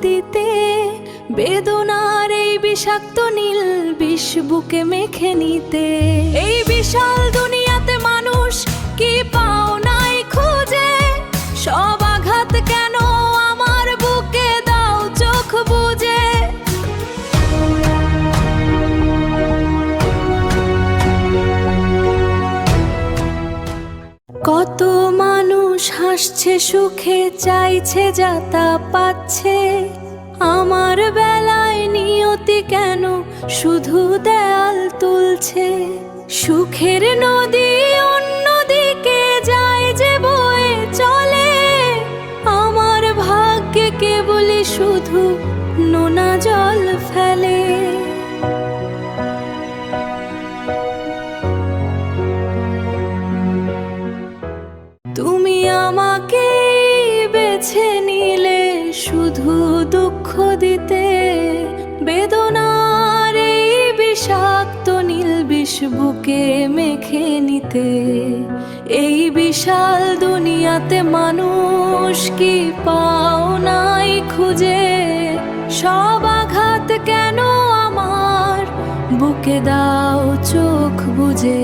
দিতে, বেদনার এই বিষাক্ত নীল বিষ বুকে মেখে নিতে। এই বিশাল দুনিয়াতে মানুষ কি পাও নাই খুঁজে, সব আঘাত কেন আমার বুকে দাও চোখ বুজে। কত মানুষ হাসছে সুখে, চাইছে যা তা পাচ্ছে, আমার বেলায় নিয়তি কেন শুধু দেয়াল তুলছে। সুখের নদী অন্যদিকে যায় যে বয়ে চলে, আমার ভাগ্যে কেবলই শুধু নোনা জল ফেলে। তুমি আমাকে বেছে নিলে শুধু দুঃখ দিতে, বেদনার এই বিষাক্ত নীল বিষ বুকে মেখে নিতে। এই বিশাল দুনিয়াতে মানুষ কি পাও নাই খুঁজে, সব আঘাত কেন আমার বুকে দাও চোখ বুজে।